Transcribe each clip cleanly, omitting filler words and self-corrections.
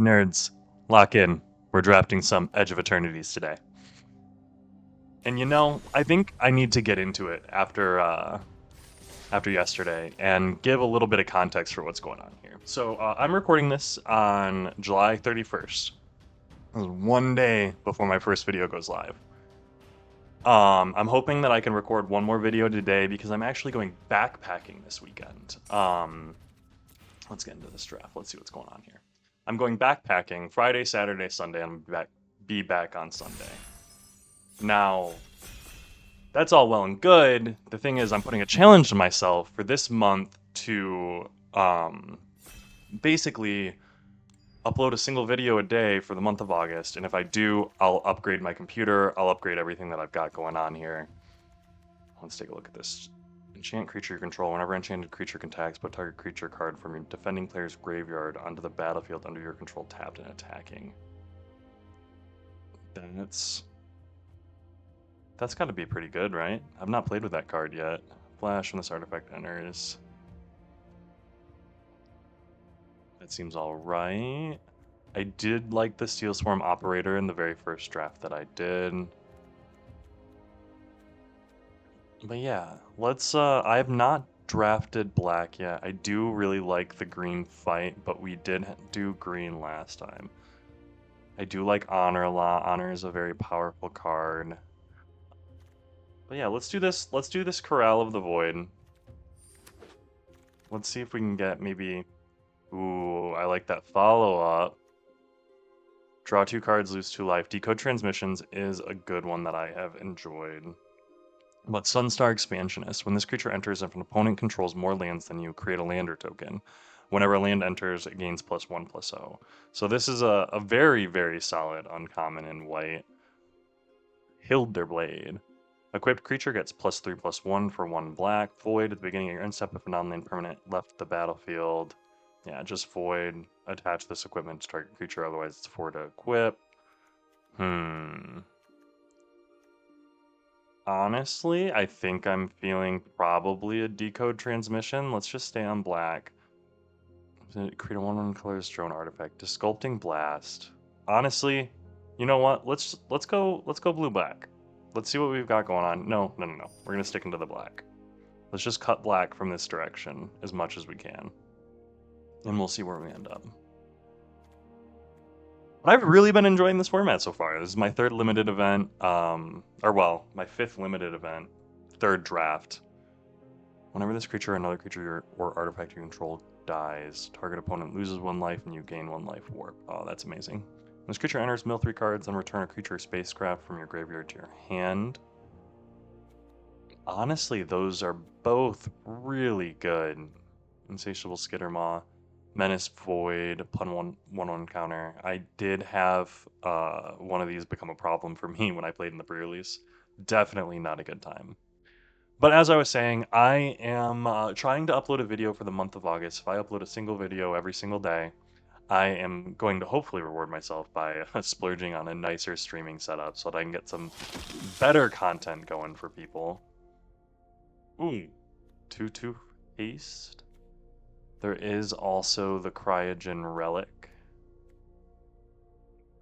Nerds, lock in. We're drafting some Edge of Eternities today. And I think I need to get into it after yesterday and give a little bit of context for what's going on here. So I'm recording this on July 31st. This is one day before my first video goes live. I'm hoping that I can record one more video today because I'm actually going backpacking this weekend. Let's get into this draft. Let's see what's going on here. I'm going backpacking Friday, Saturday, Sunday. I'm be back on Sunday. Now, that's all well and good. The thing is, I'm putting a challenge to myself for this month to basically upload a single video a day for the month of August. And if I do, I'll upgrade my computer. I'll upgrade everything that I've got going on here. Let's take a look at this. Enchant creature you control. Whenever enchanted creature attacks, put target creature card from your defending player's graveyard onto the battlefield under your control, tapped and attacking. That's got to be pretty good, right? I've not played with that card yet. Flash when this artifact enters. That seems all right. I did like the Steel Swarm Operator in the very first draft that I did. But yeah, let's, I have not drafted black yet. I do really like the green fight, but we did do green last time. I do like Honor a lot. Honor is a very powerful card. But yeah, let's do this. Let's do this Corral of the Void. Let's see if we can get maybe... Ooh, I like that follow-up. Draw 2 cards, lose 2 life. Decode Transmissions is a good one that I have enjoyed. But Sunstar Expansionist. When this creature enters, if an opponent controls more lands than you, create a lander token. Whenever a land enters, it gains +1/+0. So this is a very, very solid uncommon in white. Hilderblade. Equipped creature gets +3/+1 for 1 black. Void at the beginning of your end step if a non-land permanent left the battlefield. Yeah, just void. Attach this equipment to target creature, otherwise it's 4 to equip. Honestly, I think I'm feeling probably a Decode Transmission. Let's just stay on black. Create a 1/1 colors drone artifact. Sculpting Blast. Honestly, you know what? Let's go blue-black. Let's see what we've got going on. No. We're gonna stick into the black. Let's just cut black from this direction as much as we can. And we'll see where we end up. But I've really been enjoying this format so far. This is my 3rd limited event, my 5th limited event, 3rd draft. Whenever this creature, another creature, or artifact you control dies, target opponent loses 1 life and you gain 1 life warp. Oh, that's amazing. When this creature enters, mill 3 cards, then return a creature or spacecraft from your graveyard to your hand. Honestly, those are both really good. Insatiable Skittermaw. Menace Void, upon 1/1 counter. I did have one of these become a problem for me when I played in the pre-release. Definitely not a good time. But as I was saying, I am trying to upload a video for the month of August. If I upload a single video every single day, I am going to hopefully reward myself by splurging on a nicer streaming setup so that I can get some better content going for people. Ooh, 2/2 haste. There is also the Cryogen Relic.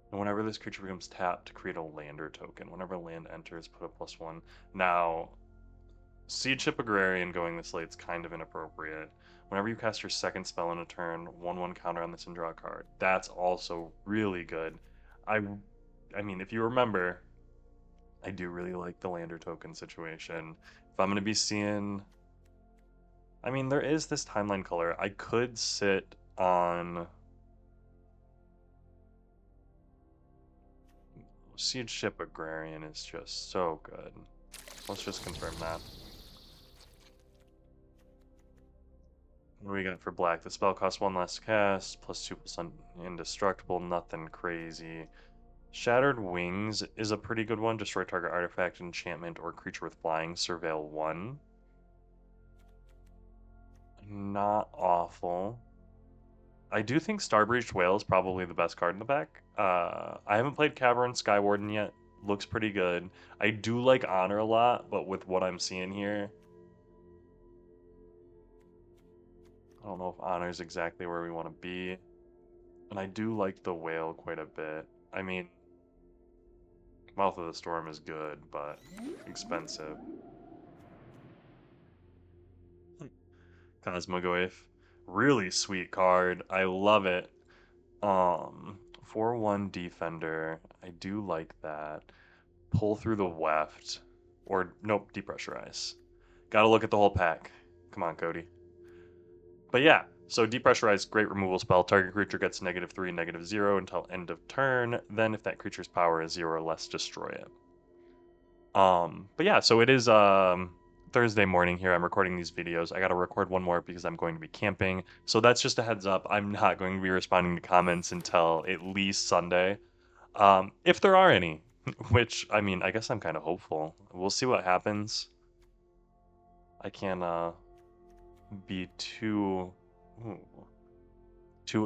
And whenever this creature becomes tapped, to create a lander token. Whenever land enters, put a +1. Now, Seed Ship Agrarian going this late is kind of inappropriate. Whenever you cast your 2nd spell in a turn, 1/1 counter on this and draw a card. That's also really good. I mean, if you remember, I do really like the lander token situation. If I'm going to be seeing... I mean, there is this timeline color. I could sit on... Seed Ship Agrarian is just so good. Let's just confirm that. What do we got for black? The spell costs 1 less cast, +2% indestructible, nothing crazy. Shattered Wings is a pretty good one. Destroy target artifact, enchantment, or creature with flying. Surveil 1. Not awful. I do think Starbreached Whale is probably the best card in the back. I haven't played Cavern Skywarden yet. Looks pretty good. I do like Honor a lot, but with what I'm seeing here, I don't know if Honor is exactly where we want to be. And I do like the whale quite a bit. I mean, Mouth of the Storm is good, but expensive. Cosmogoyf. Really sweet card. I love it. 4/1 defender. I do like that. Pull through the weft. Or, nope, depressurize. Gotta look at the whole pack. Come on, Cody. But yeah, so depressurize, great removal spell. Target creature gets -3, -0 until end of turn. Then if that creature's power is 0 or less, destroy it. But yeah, so it is Thursday morning here. I'm recording these videos. I gotta record one more because I'm going to be camping. So that's just a heads up. I'm not going to be responding to comments until at least Sunday. If there are any, which I mean, I guess I'm kind of hopeful. We'll see what happens. I can't be too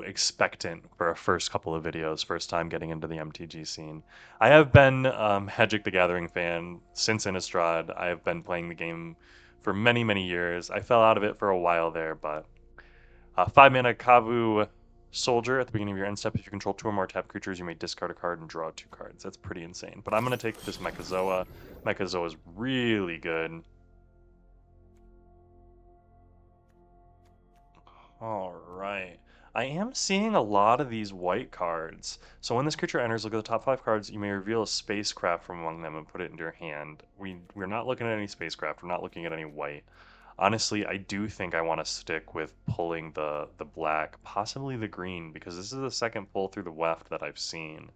expectant for a first couple of videos, first time getting into the MTG scene. I have been Magic the Gathering fan since Innistrad. I have been playing the game for many, many years. I fell out of it for a while there, but 5 mana Kavu Soldier at the beginning of your end step. If you control 2 or more tap creatures, you may discard a card and draw 2 cards. That's pretty insane. But I'm going to take this Mechazoa. Mechazoa is really good. All right. I am seeing a lot of these white cards. So when this creature enters, look at the top 5 cards. You may reveal a spacecraft from among them and put it into your hand. We're not looking at any spacecraft. We're not looking at any white. Honestly, I do think I want to stick with pulling the black, possibly the green, because this is the second pull through the weft that I've seen.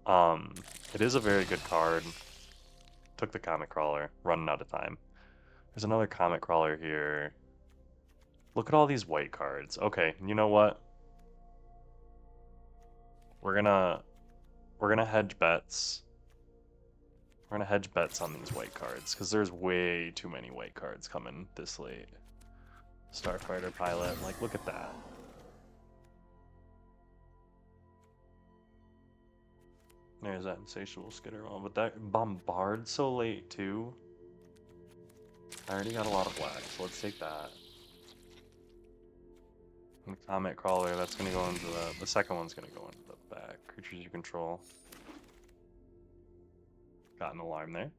It is a very good card. Took the Comet Crawler, running out of time. There's another Comet Crawler here. Look at all these white cards. Okay, you know what? We're gonna hedge bets. We're gonna hedge bets on these white cards because there's way too many white cards coming this late. Starfighter Pilot, like look at that. There's that Insatiable Skitterwall, but that Bombard so late too. I already got a lot of black, so let's take that. And Comet Crawler, that's gonna go into the second one's gonna go into the back. Creatures you control. Got an alarm there.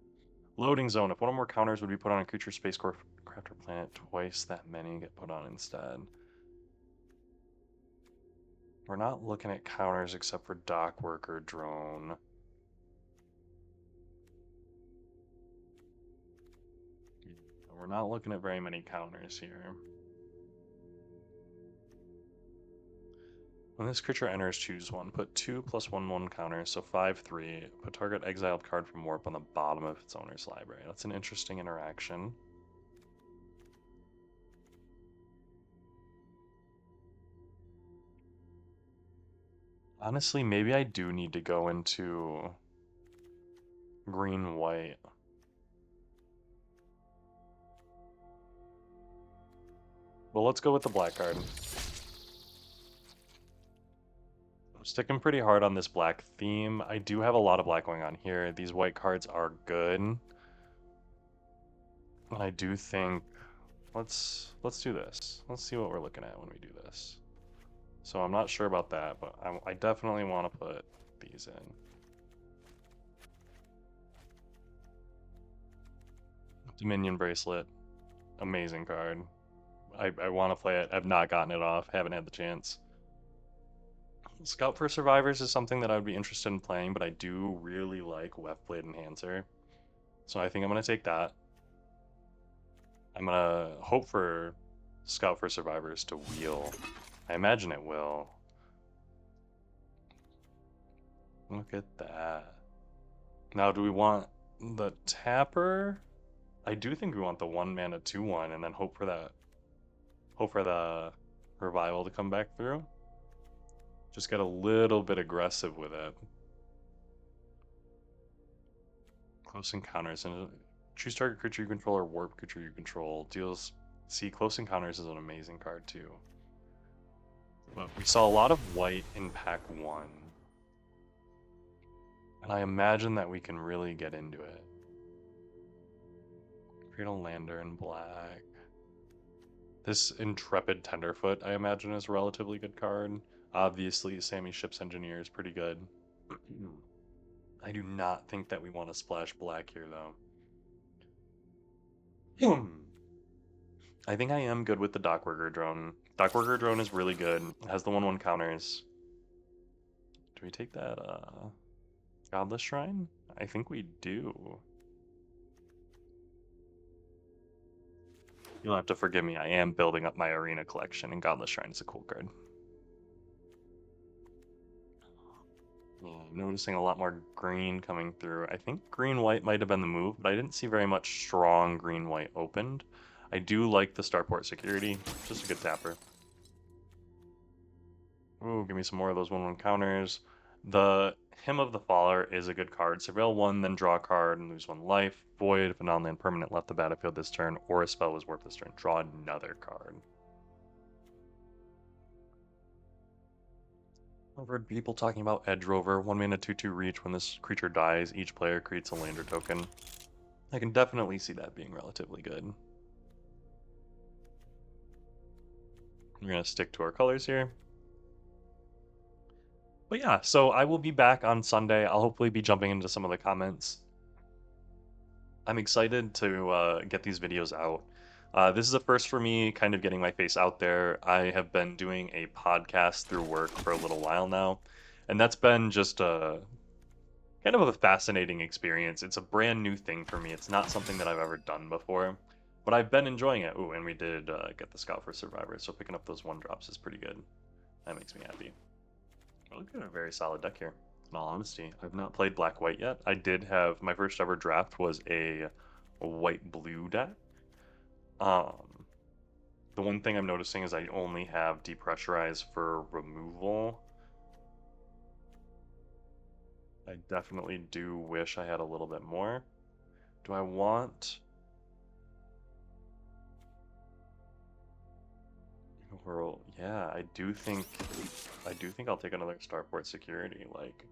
Loading zone. If one or more counters would be put on a creature, spacecraft, or planet, twice that many get put on instead. We're not looking at counters except for dock worker drone. We're not looking at very many counters here. When this creature enters, choose one. Put 2 +1/1 counters, so 5/3. Put target exiled card from Warp on the bottom of its owner's library. That's an interesting interaction. Honestly, maybe I do need to go into green-white. Well, let's go with the black card. I'm sticking pretty hard on this black theme. I do have a lot of black going on here. These white cards are good. And I do think let's do this. Let's see what we're looking at when we do this. So I'm not sure about that, but I definitely want to put these in. Dominion Bracelet, amazing card. I want to play it. I've not gotten it off. Haven't had the chance. Scout for Survivors is something that I would be interested in playing, but I do really like Weftblade Enhancer. So I think I'm going to take that. I'm going to hope for Scout for Survivors to wheel. I imagine it will. Look at that. Now, do we want the tapper? I do think we want the 1 mana 2/1 and then hope for that. Hope for the revival to come back through. Just get a little bit aggressive with it. Close Encounters. And choose target creature you control or warp creature you control. Deals. See, Close Encounters is an amazing card too. But we saw a lot of white in pack 1. And I imagine that we can really get into it. Cradle Lander in black. This Intrepid Tenderfoot, I imagine, is a relatively good card. Obviously, Sammy Ship's Engineer is pretty good. I do not think that we want to splash black here, though. I think I am good with the Dockworker Drone. Dockworker Drone is really good. It has the 1/1 counters. Do we take that, Godless Shrine? I think we do. You'll have to forgive me, I am building up my arena collection, and Godless Shrine is a cool card. Yeah, I'm noticing a lot more green coming through. I think green-white might have been the move, but I didn't see very much strong green-white opened. I do like the Starport security, just a good tapper. Ooh, give me some more of those 1/1 counters. The Hymn of the Faller is a good card. Surveil 1, then draw a card and lose 1 life. Void, if a non-land permanent left the battlefield this turn, or a spell was warped this turn, draw another card. I've heard people talking about Edge Rover, 1 mana 2/2 reach. When this creature dies, each player creates a lander token. I can definitely see that being relatively good. We're going to stick to our colors here. But yeah, so I will be back on Sunday. I'll hopefully be jumping into some of the comments. I'm excited to get these videos out. This is a first for me, kind of getting my face out there. I have been doing a podcast through work for a little while now, and that's been just a kind of a fascinating experience. It's a brand new thing for me. It's not something that I've ever done before, but I've been enjoying it. Ooh, and we did get the Scout for Survivor, so picking up those 1-drops is pretty good. That makes me happy. Look at a very solid deck here. In all honesty, I've not played black-white yet. I did have my first ever draft was a white-blue deck. The one thing I'm noticing is I only have depressurize for removal. I definitely do wish I had a little bit more. Do I want... Yeah, I do think I'll take another Starport security. Like,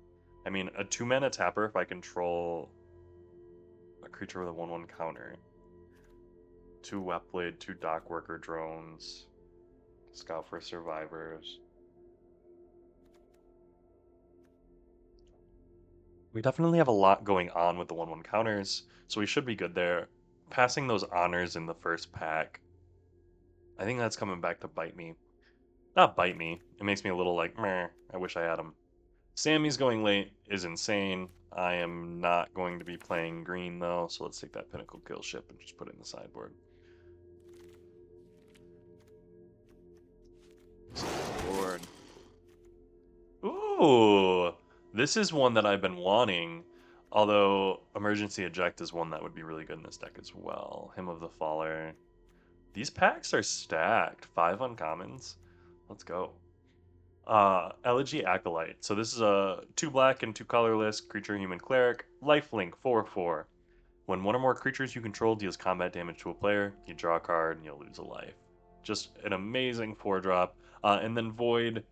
I mean, a 2-mana tapper if I control a creature with a 1/1 counter. 2 Wetblade, 2 Dockworker drones, Scout for Survivors. We definitely have a lot going on with the 1/1 counters, so we should be good there. Passing those honors in the first pack, I think that's coming back to bite me. Not bite me, it makes me a little like, meh, I wish I had him. Sammy's going late is insane. I am not going to be playing green though, so let's take that Pinnacle Kill Ship and just put it in the sideboard. Sideboard. Ooh, this is one that I've been wanting. Although Emergency Eject is one that would be really good in this deck as well. Hymn of the Faller. These packs are stacked. 5 uncommons. Let's go. Elegy Acolyte. So this is a 2 black and 2 colorless creature human cleric. Lifelink 4/4. When one or more creatures you control deals combat damage to a player, you draw a card and you'll lose a life. Just an amazing 4-drop. And then Void.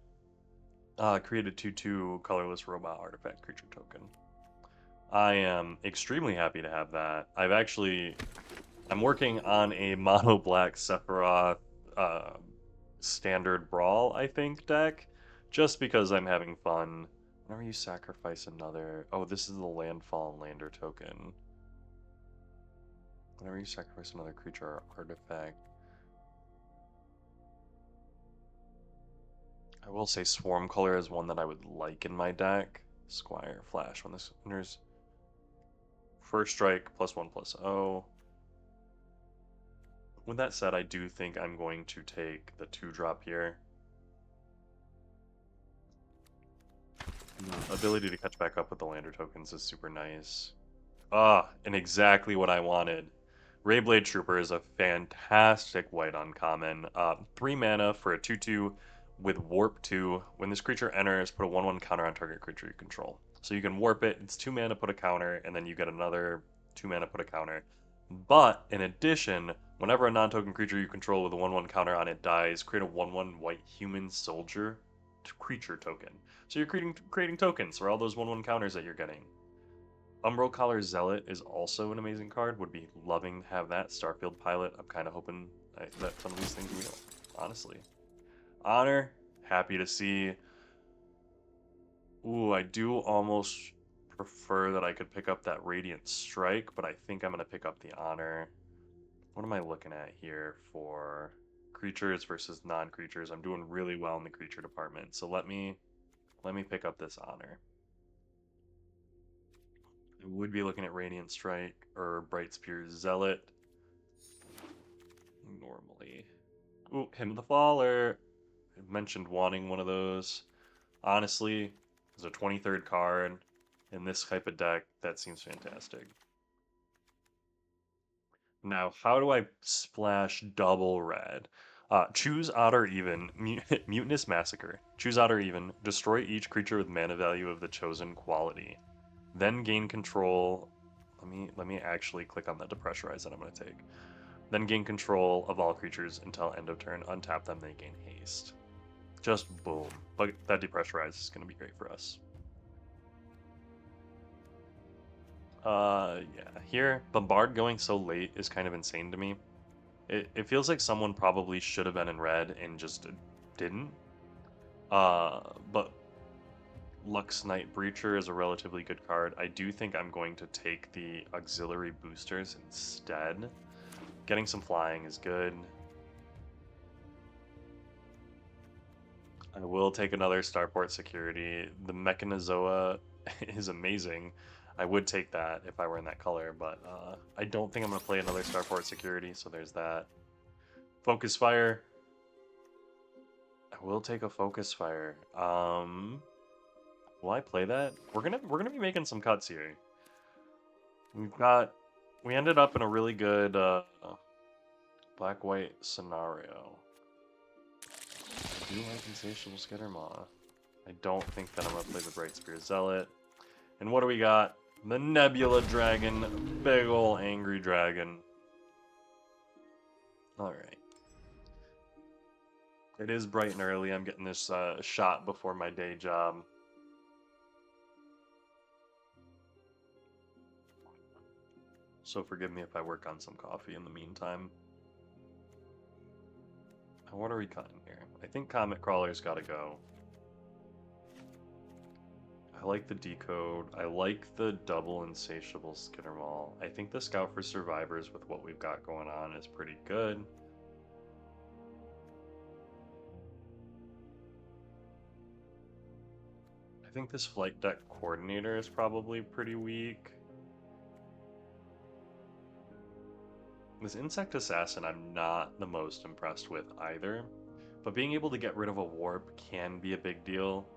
Created 2/2 colorless robot artifact creature token. I am extremely happy to have that. I'm working on a mono black Sephiroth standard brawl, I think, deck, just because I'm having fun. Whenever you sacrifice another, oh, this is the landfall and lander token. Whenever you sacrifice another creature or artifact. I will say Swarm Color is one that I would like in my deck. Squire Flash when this enters. First strike +1/+0. With that said, I do think I'm going to take the 2-drop here. The ability to catch back up with the lander tokens is super nice. And exactly what I wanted. Rayblade Trooper is a fantastic white uncommon. 3 mana for a 2/2 with Warp 2. When this creature enters, put a 1/1 counter on target creature you control. So you can warp it, it's 2 mana, put a counter, and then you get another 2 mana, put a counter. But, in addition, whenever a non-token creature you control with a 1/1 counter on it dies, create a 1/1 white human soldier creature token. So you're creating tokens for all those 1/1 counters that you're getting. Umbral Collar Zealot is also an amazing card. Would be loving to have that. Starfield Pilot, I'm kind of hoping that some of these things real, honestly. Honor, happy to see. Ooh, I do almost prefer that I could pick up that Radiant Strike, but I think I'm going to pick up the Honor. What am I looking at here for creatures versus non-creatures? I'm doing really well in the creature department, so let me pick up this Honor. I would be looking at Radiant Strike or Bright Spear Zealot normally. Ooh, Hymn of the Faller. I mentioned wanting one of those. Honestly, as a 23rd card in this type of deck, that seems fantastic. Now, how do I splash double red? Choose odd or even, Mutinous Massacre. Choose odd or even, destroy each creature with mana value of the chosen quality. Then gain control. Let me actually click on the depressurize that I'm going to take. Then gain control of all creatures until end of turn. Untap them, they gain haste. Just boom. But that depressurize is going to be great for us. Yeah. Here, Bombard going so late is kind of insane to me. It feels like someone probably should have been in red and just didn't. But Lux Knight Breacher is a relatively good card. I do think I'm going to take the auxiliary boosters instead. Getting some flying is good. I will take another Starport Security. The Mechanizoa is amazing. I would take that if I were in that color, but I don't think I'm going to play another Starport Security, so there's that. Focus Fire. I will take a Focus Fire. Will I play that? We're gonna be making some cuts here. We ended up in a really good black-white scenario. I do like Insatiable Skittermaw. I don't think that I'm gonna play the Bright Spear Zealot. And what do we got? The Nebula Dragon. Big ol' angry dragon. Alright. It is bright and early. I'm getting this shot before my day job. So forgive me if I work on some coffee in the meantime. What are we cutting here? I think Comet Crawler's gotta go. I like the Decode. I like the double Insatiable Skittermaw. I think the Scout for Survivors with what we've got going on is pretty good. I think this Flight Deck Coordinator is probably pretty weak. This Insect Assassin I'm not the most impressed with either, but being able to get rid of a warp can be a big deal.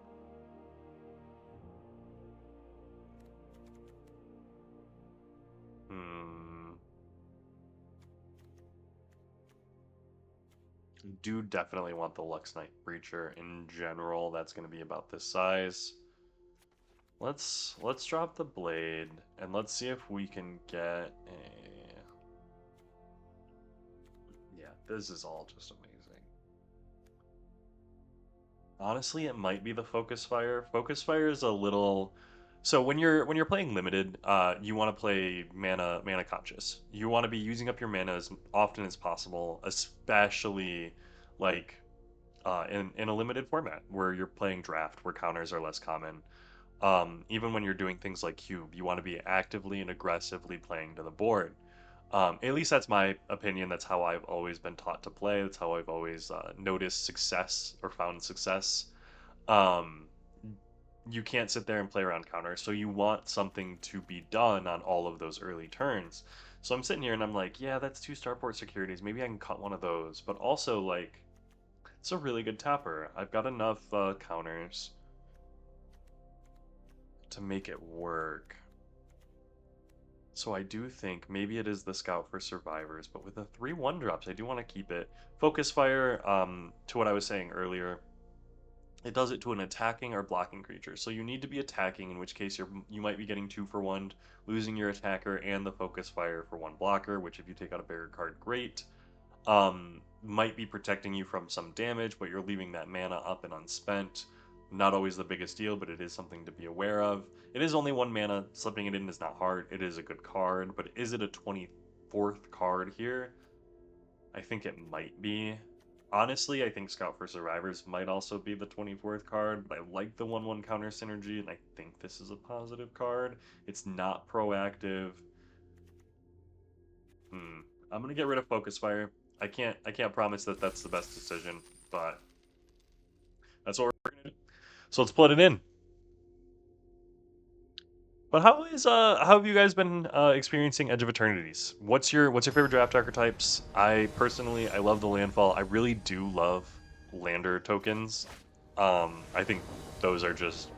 Do definitely want the Lux Knight Breacher in general. That's going to be about this size. Let's drop the blade and let's see if we can get a... Yeah, this is all just amazing. Honestly, it might be the Focus Fire. Focus Fire is a little... So when you're playing limited, you want to play mana conscious. You want to be using up your mana as often as possible, especially like in a limited format where you're playing draft, where counters are less common. Even when you're doing things like cube, you want to be actively and aggressively playing to the board. At least that's my opinion. That's how I've always been taught to play. That's how I've always noticed success or found success. Um, you can't sit there and play around counter, so you want something to be done on all of those early turns. So I'm sitting here and I'm like, yeah, that's two Starport Securities. Maybe I can cut one of those. But also, like, it's a really good tapper. I've got enough counters to make it work. So I do think maybe it is the Scout for Survivors, but with the 3/1 drops, I do want to keep it. Focus Fire, to what I was saying earlier, it does it to an attacking or blocking creature. So you need to be attacking, in which case you might be getting 2 for 1, losing your attacker and the Focus Fire for 1 blocker, which if you take out a bigger card, great. Might be protecting you from some damage, but you're leaving that mana up and unspent. Not always the biggest deal, but it is something to be aware of. It is only 1 mana. Slipping it in is not hard. It is a good card, but is it a 24th card here? I think it might be. Honestly, I think Scout for Survivors might also be the 24th card, but I like the 1/1 counter synergy, and I think this is a positive card. It's not proactive. I'm gonna get rid of Focus Fire. I can't promise that that's the best decision, but that's what we're gonna do. So let's put it in. But how have you guys been experiencing Edge of Eternities? What's your favorite draft archetypes? I personally I love the landfall. I really do love lander tokens. I think those are just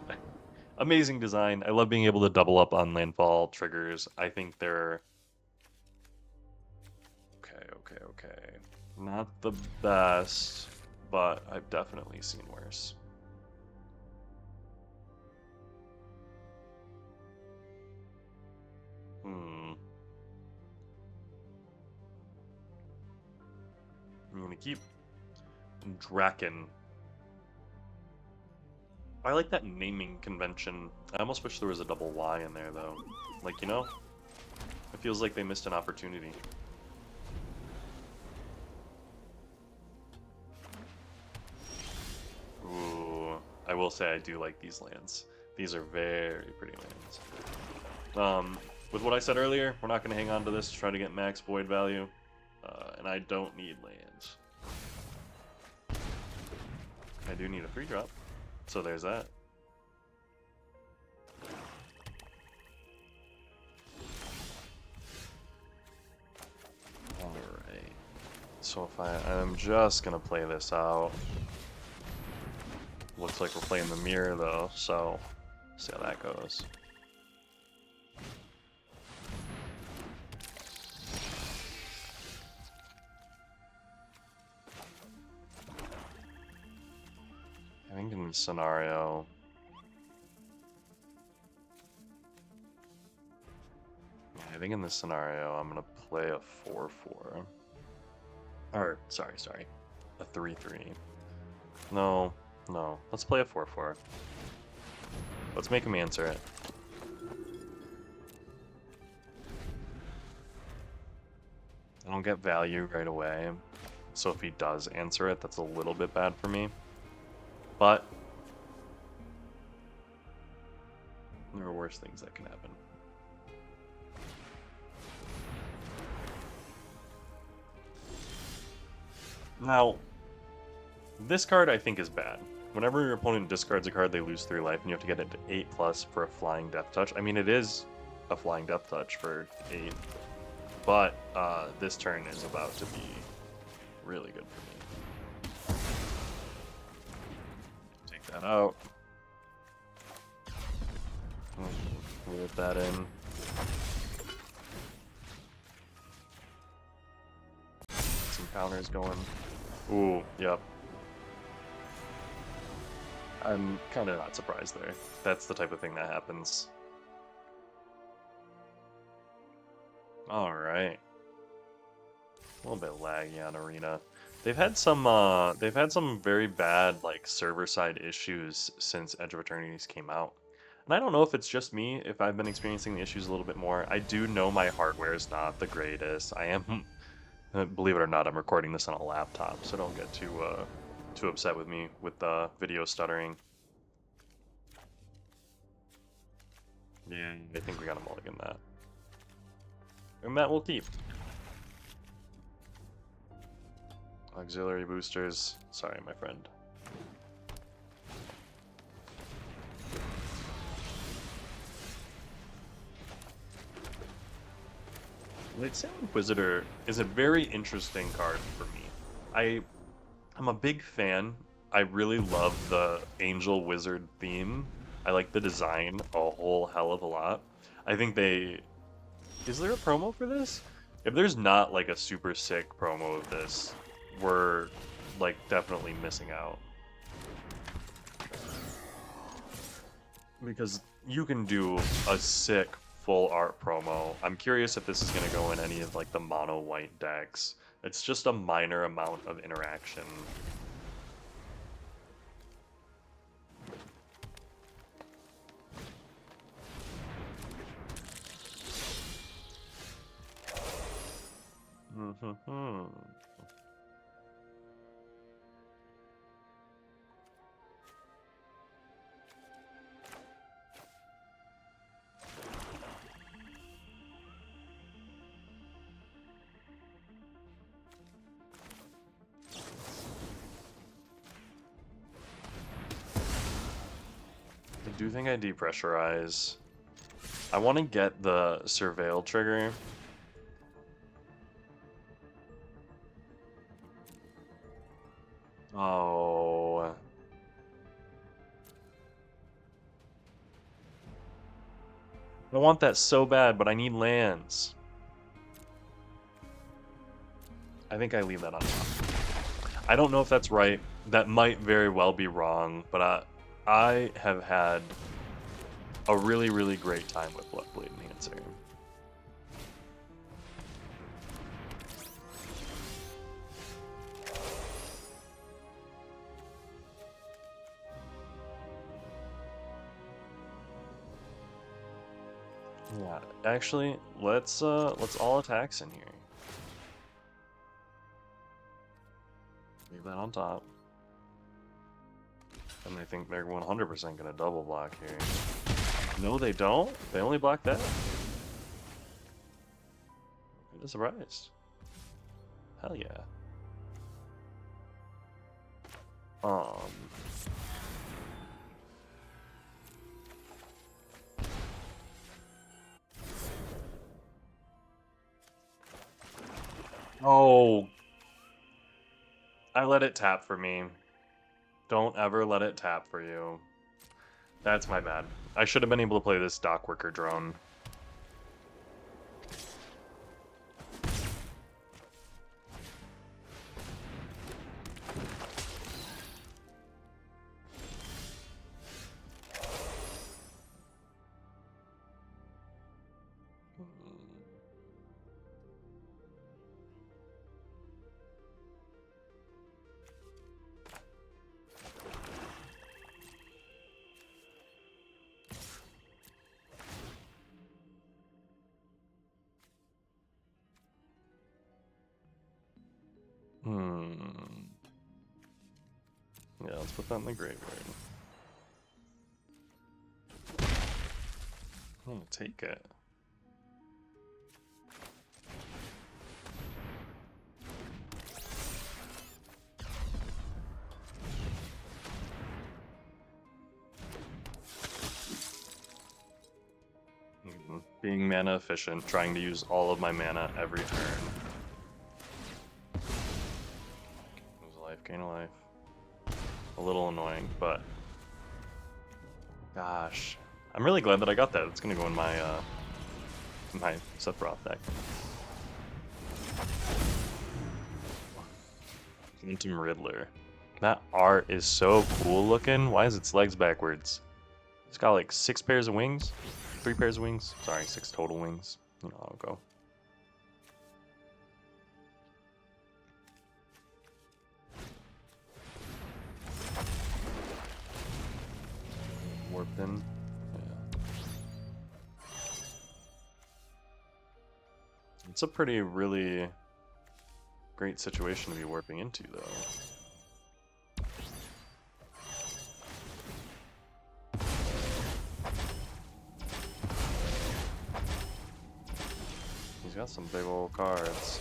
amazing design. I love being able to double up on landfall triggers. I think they're okay. Not the best, but I've definitely seen worse. I'm gonna keep Draken. I like that naming convention. I almost wish there was a double Y in there though. Like, you know? It feels like they missed an opportunity. Ooh, I will say I do like these lands. These are very pretty lands. With what I said earlier, we're not going to hang on to this to try to get max void value. And I don't need lands. I do need a free drop. So there's that. Alright. So if I'm just going to play this out. Looks like we're playing the mirror though, so see how that goes. I think in this scenario, I'm gonna play a 4/4. Or sorry, a 3/3. No, let's play a 4/4. Let's make him answer it. I don't get value right away, so if he does answer it, that's a little bit bad for me. But there are worse things that can happen. Now, this card I think is bad. Whenever your opponent discards a card, they lose 3 life, and you have to get it to 8+ for a Flying Death Touch. I mean, it is a Flying Death Touch for 8, but this turn is about to be really good for me. Take that out. Roll that in. Some counters going. Ooh, yep. I'm kind of not surprised there. That's the type of thing that happens. Alright. A little bit laggy on Arena. They've had some very bad like server side issues since Edge of Eternities came out. And I don't know if it's just me, if I've been experiencing the issues a little bit more. I do know my hardware is not the greatest. I am, believe it or not, I'm recording this on a laptop, so don't get too upset with me with the video stuttering. Yeah, I think we got a mulligan that. And that will keep. Auxiliary boosters. Sorry, my friend. Lightsail Inquisitor is a very interesting card for me. I'm a big fan. I really love the Angel Wizard theme. I like the design a whole hell of a lot. I think they... Is there a promo for this? If there's not like a super sick promo of this, we're like definitely missing out. Because you can do a sick full art promo. I'm curious if this is going to go in any of like the mono white decks. It's just a minor amount of interaction. do think I depressurize. I want to get the surveil trigger. Oh. I want that so bad, but I need lands. I think I leave that on top. I don't know if that's right. That might very well be wrong, but I have had a really, really great time with Bloodblade Enhancer. Yeah, actually, let's all attacks in here. Leave that on top. And I think they're 100% gonna double block here. No, they don't? They only block that? I'm just surprised. Hell yeah. Oh. I let it tap for me. Don't ever let it tap for you. That's my bad. I should have been able to play this Dockworker drone. Yeah, let's put that in the graveyard. Oh, take it. Being mana efficient, trying to use all of my mana every turn. Lose a life, gain a life. A little annoying, but gosh, I'm really glad that I got that. It's gonna go in my Sephiroth deck. Phantom Riddler. That art is so cool looking. Why is its legs backwards? It's got like 6 pairs of wings. 3 pairs of wings. Sorry, 6 total wings. You know how it'll go. Warp in. Yeah. It's a pretty, really great situation to be warping into, though. He's got some big old cards.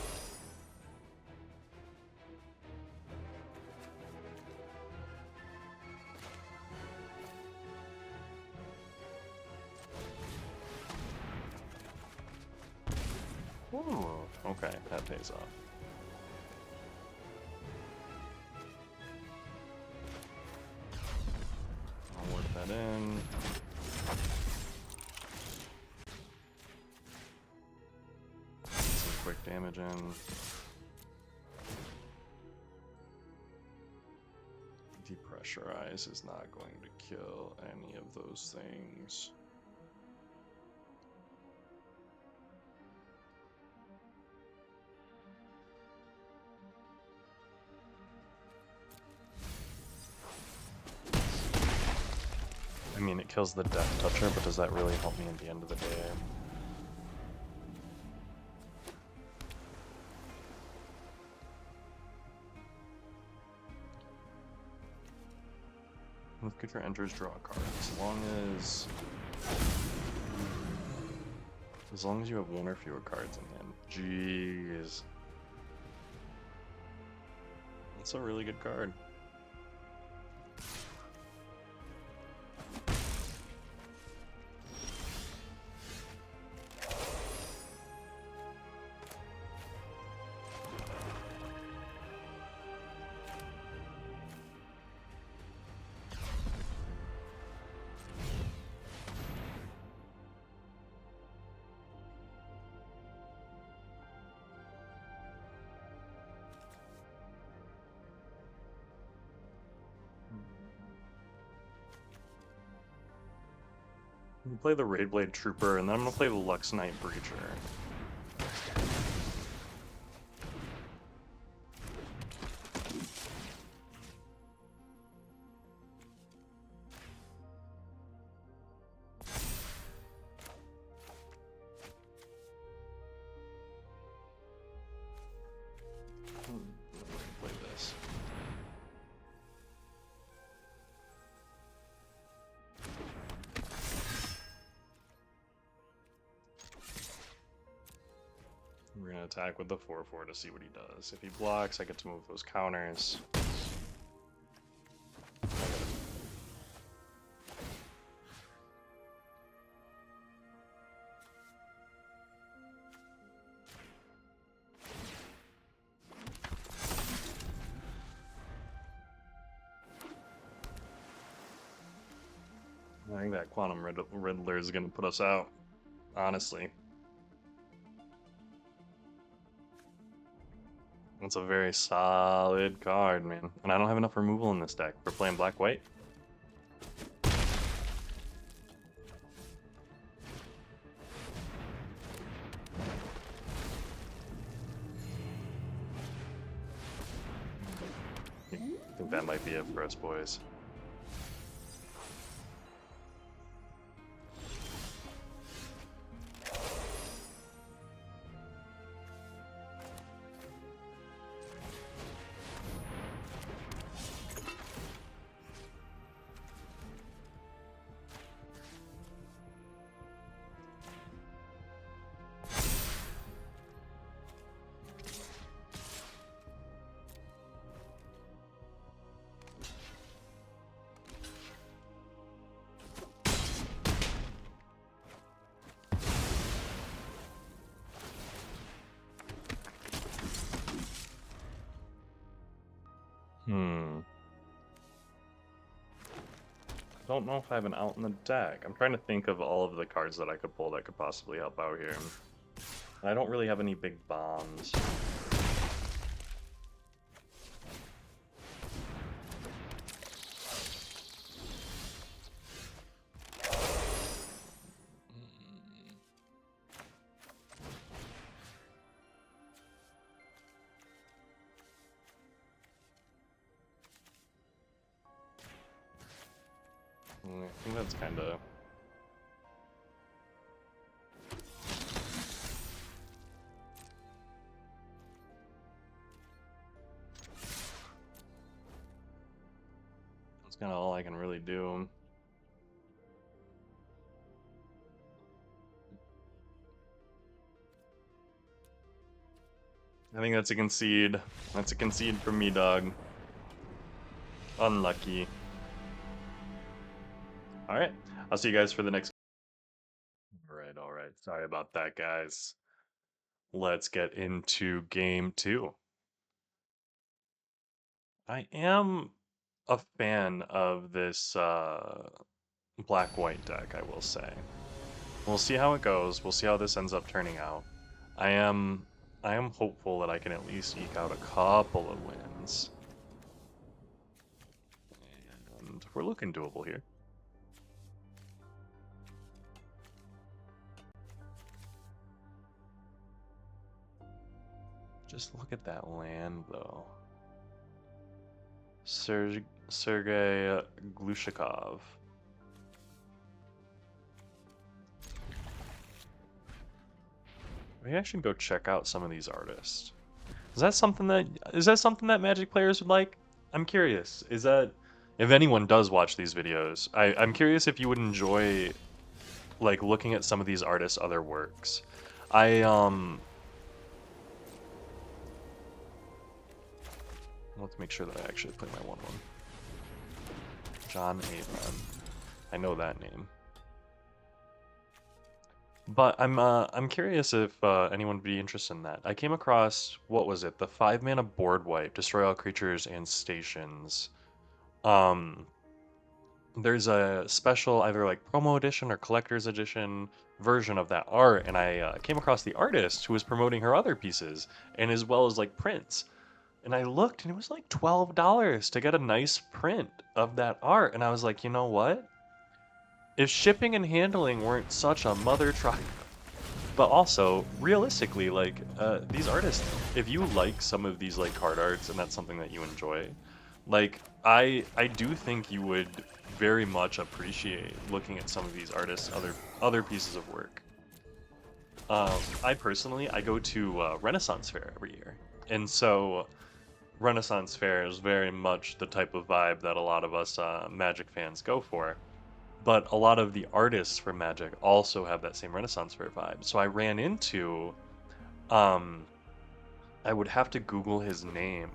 Ooh, okay, that pays off. I'll warp that in. Some quick damage in. Depressurize is not going to kill any of those things. I mean, it kills the Death Toucher, but does that really help me at the end of the day? With creature enters, draw a card. As long as you have 1 or fewer cards in hand. Jeez. That's a really good card. I'm gonna play the Raidblade Trooper, and then I'm gonna play the Lux Knight Breacher. Play this. We're gonna attack with the 4/4 to see what he does. If he blocks, I get to move those counters. I think that Quantum Riddler is gonna put us out, honestly. It's a very solid card, man. And I don't have enough removal in this deck. We're playing black-white. I think that might be it for us, boys. I don't know if I have an out in the deck. I'm trying to think of all of the cards that I could pull that could possibly help out here. And I don't really have any big bombs. I think that's kind of... That's kind of all I can really do. I think that's a concede. That's a concede from me, dog. Unlucky. Alright, I'll see you guys for the next... Alright. Sorry about that, guys. Let's get into game 2. I am a fan of this black-white deck, I will say. We'll see how it goes. We'll see how this ends up turning out. I am hopeful that I can at least eke out a couple of wins. And we're looking doable here. Just look at that land, though. Sergei Glushikov. Maybe I should go check out some of these artists. Is that something that Magic players would like? I'm curious. Is that, if anyone does watch these videos, I'm curious if you would enjoy like looking at some of these artists' other works. Let's make sure that I actually play my 1/1. John Avon. I know that name. But I'm curious if anyone would be interested in that. I came across, what was it? The 5-mana board wipe, destroy all creatures and stations. There's a special either like promo edition or collector's edition version of that art, and I came across the artist who was promoting her other pieces, and as well as like prints. And I looked, and it was like $12 to get a nice print of that art. And I was like, you know what? if shipping and handling weren't such a mother truck. But also, realistically, like, these artists, if you like some of these, like, card arts and that's something that you enjoy, like, I do think you would very much appreciate looking at some of these artists' other pieces of work. I personally, I go to Renaissance Fair every year, and so Renaissance Fair is very much the type of vibe that a lot of us Magic fans go for. But a lot of the artists for Magic also have that same Renaissance Fair vibe. So I ran into, um, I would have to Google his name,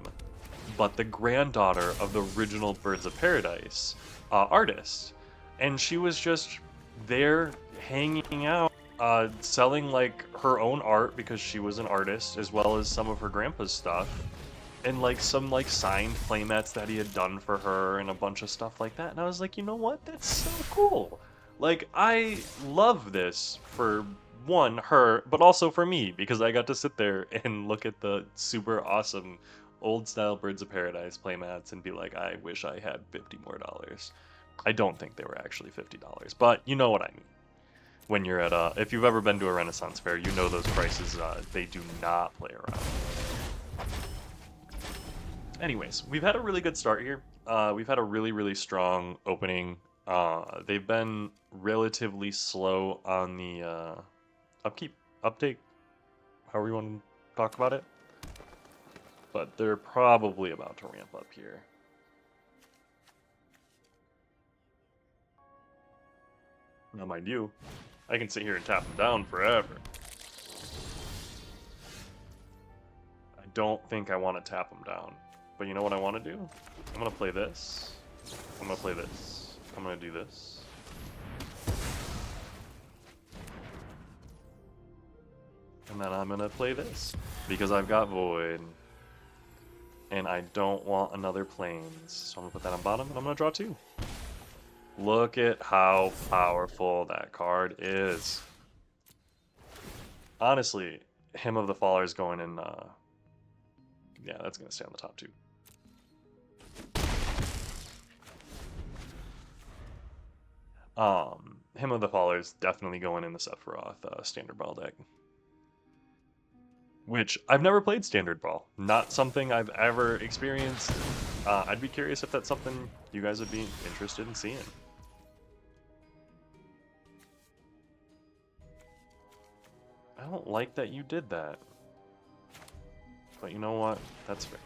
but the granddaughter of the original Birds of Paradise artist. And she was just there hanging out, selling like her own art because she was an artist, as well as some of her grandpa's stuff. And like some like signed playmats that he had done for her and a bunch of stuff like that. And I was like, you know what? That's so cool. Like I love this for one, her, but also for me because I got to sit there and look at the super awesome old style Birds of Paradise playmats and be like, I wish I had $50 more. I don't think they were actually $50, but you know what I mean. When you're at if you've ever been to a Renaissance fair, you know those prices. They do not play around. Anyways, we've had a really good start here. We've had a really strong opening. They've been relatively slow on the uptake, however you want to talk about it. But they're probably about to ramp up here. Now, mind you, I can sit here and tap them down forever. I don't think I want to tap them down. But you know what I want to do? I'm going to play this. I'm going to play this. I'm going to do this. And then I'm going to play this. Because I've got Void. And I don't want another Plains. So I'm going to put that on bottom, and I'm going to draw 2. Look at how powerful that card is. Honestly, Hymn of the Faller is going in... yeah, that's going to stay on the top 2. Hymn of the Faller is definitely going in the Sephiroth Standard Brawl deck. Which, I've never played Standard Brawl. Not something I've ever experienced. I'd be curious if that's something you guys would be interested in seeing. I don't like that you did that. But you know what? That's fair.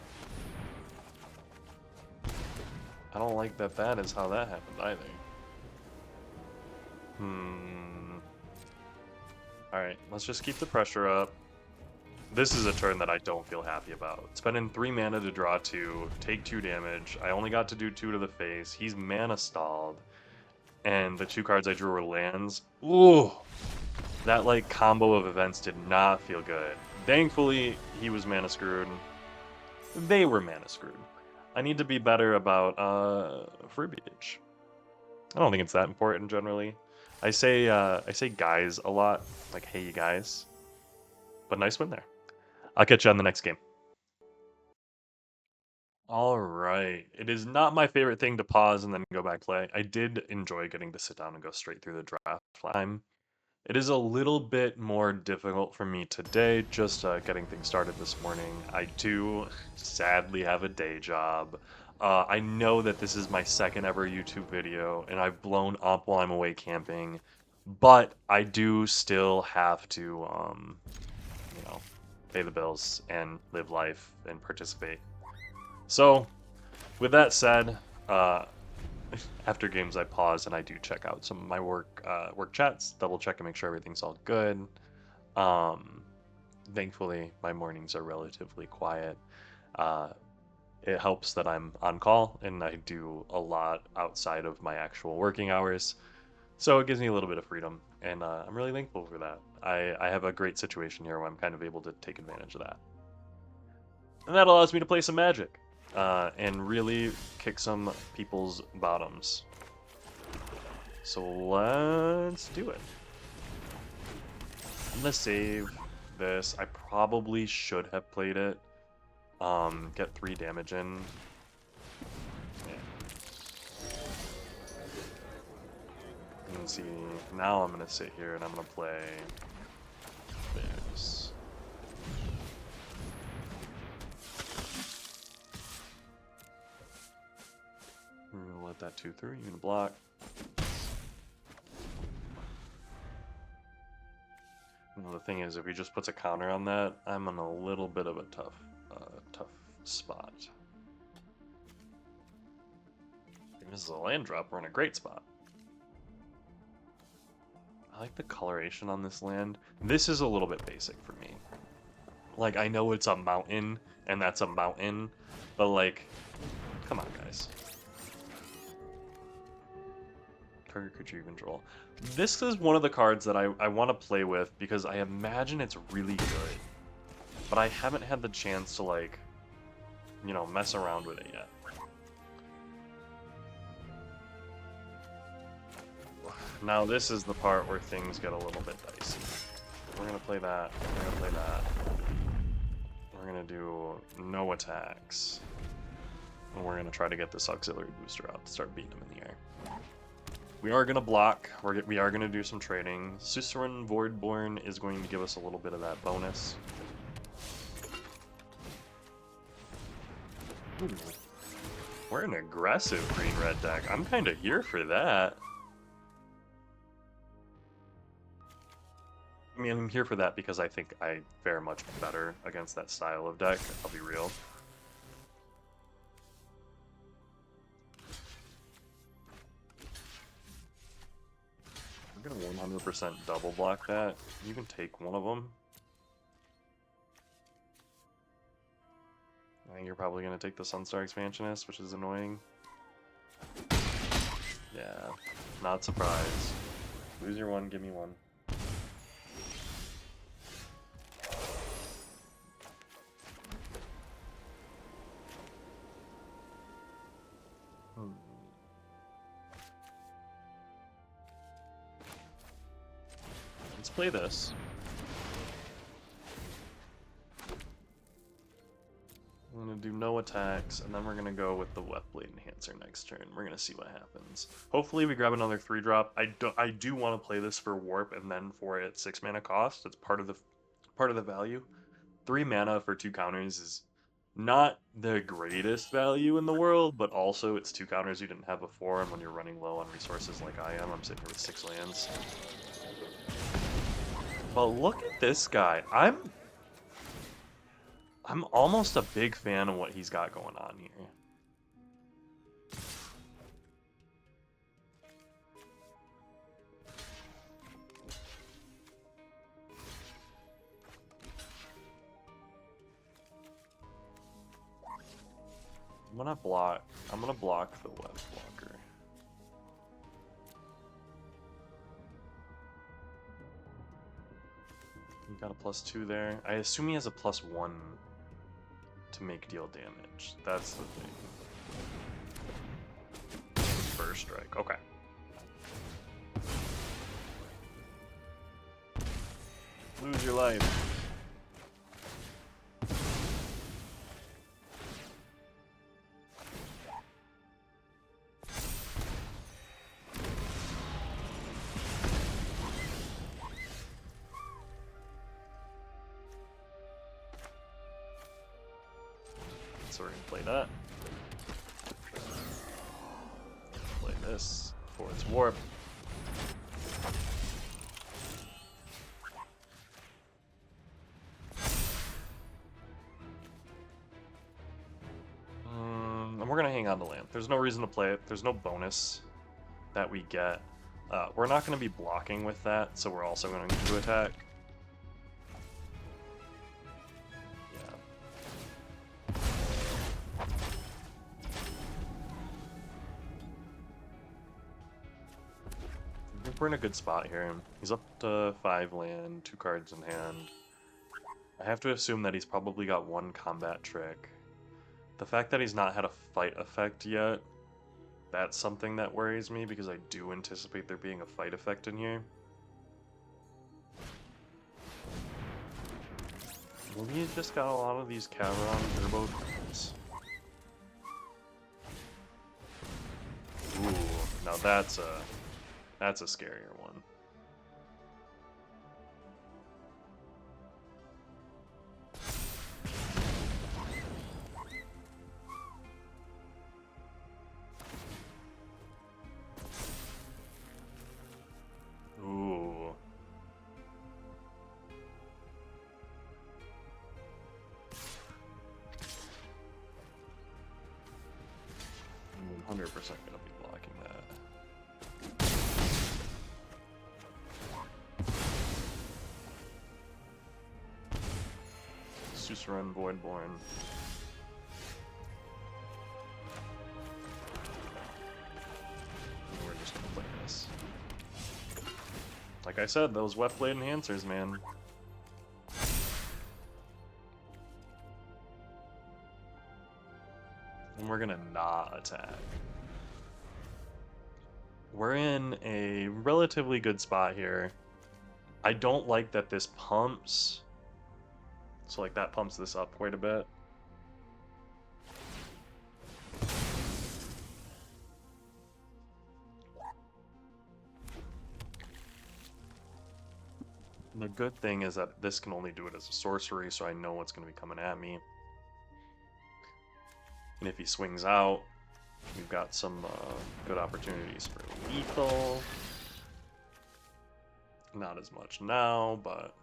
I don't like that that is how that happened either. Alright, let's just keep the pressure up. This is a turn that I don't feel happy about. Spending 3 mana to draw 2, take 2 damage. I only got to do 2 to the face. He's mana stalled. And the 2 cards I drew were lands. Ooh! That, like, combo of events did not feel good. Thankfully, he was mana screwed. They were mana screwed. I need to be better about verbiage. I don't think it's that important generally. I say guys a lot, like hey you guys. But nice win there. I'll catch you on the next game. All right. It is not my favorite thing to pause and then go back play. I did enjoy getting to sit down and go straight through the draft time. It is a little bit more difficult for me today, just getting things started this morning. I do sadly have a day job. I know that this is my second ever YouTube video, and I've blown up while I'm away camping, but I do still have to, you know, pay the bills and live life and participate. So, with that said, after games I pause and I do check out some of my work chats, double check and make sure everything's all good. Thankfully, my mornings are relatively quiet. It helps that I'm on call and I do a lot outside of my actual working hours. So it gives me a little bit of freedom, and I'm really thankful for that. I have a great situation here where I'm kind of able to take advantage of that. And that allows me to play some Magic. And really kick some people's bottoms. So let's do it. I'm gonna save this. I probably should have played it. Get 3 damage in. Yeah. And see, now I'm gonna sit here and I'm gonna play this. We're gonna let that 2 through. You're gonna block. Well, the thing is, if he just puts a counter on that, I'm in a little bit of a tough spot. If this is a land drop, we're in a great spot. I like the coloration on this land. This is a little bit basic for me. Like, I know it's a mountain, and that's a mountain, but like, come on, guys. Target creature you control. This is one of the cards that I want to play with because I imagine it's really good. But I haven't had the chance to, like, you know, mess around with it yet. Now this is the part where things get a little bit dicey. We're going to play that. We're going to play that. We're going to do no attacks. And we're going to try to get this auxiliary booster out to start beating him in the air. We are going to block. We are going to do some trading. Suzerain Voidborn is going to give us a little bit of that bonus. Ooh. We're an aggressive green-red deck. I'm kind of here for that. I mean, I'm here for that because I think I fare much better against that style of deck. I'll be real. I'm gonna 100% double block that. You can take one of them. I think you're probably gonna take the Sunstar Expansionist, which is annoying. Yeah, not surprised. Lose your one, give me one. Let's play this. I'm going to do no attacks, and then we're going to go with the Wet Blade Enhancer next turn. We're going to see what happens. Hopefully we grab another 3-drop. I do want to play this for Warp and then for its 6 mana cost. It's part of the value. 3 mana for 2 counters is not the greatest value in the world, but also it's 2 counters you didn't have before, and when you're running low on resources like I am, I'm sitting here with 6 lands. But look at this guy. I'm almost a big fan of what he's got going on here. I'm gonna block the web blocker. You got a +2 there. I assume he has a +1 to make deal damage. That's the thing. First strike. Okay. Lose your life. So we're gonna play that. Play this for its warp. And we're gonna hang on to land. There's no reason to play it. There's no bonus that we get. We're not gonna be blocking with that, so we're also gonna need to attack. We're in a good spot here. He's up to 5 land, 2 cards in hand. I have to assume that he's probably got 1 combat trick. The fact that he's not had a fight effect yet, that's something that worries me because I do anticipate there being a fight effect in here. Maybe he's just got a lot of these Caveron Turbo cards. Ooh, now that's a That's a scarier one. Ooh. I'm 100% gonna be blocking that. Suzerain Voidborn. And we're just gonna play this. Like I said, those Weft Blade enhancers, man. And we're gonna not attack. We're in a relatively good spot here. I don't like that this pumps. So like that pumps this up quite a bit. And the good thing is that this can only do it as a sorcery, so I know what's going to be coming at me. And if he swings out, we've got some good opportunities for lethal. Not as much now, but...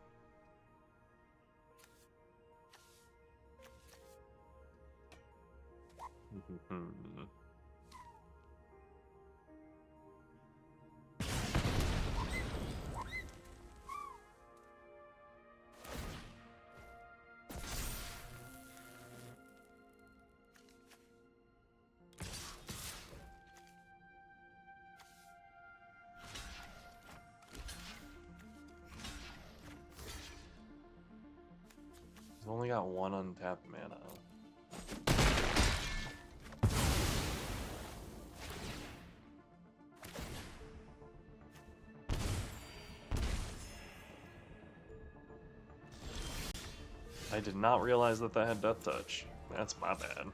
He's only got one untapped mana. I did not realize that that had Death Touch. That's my bad.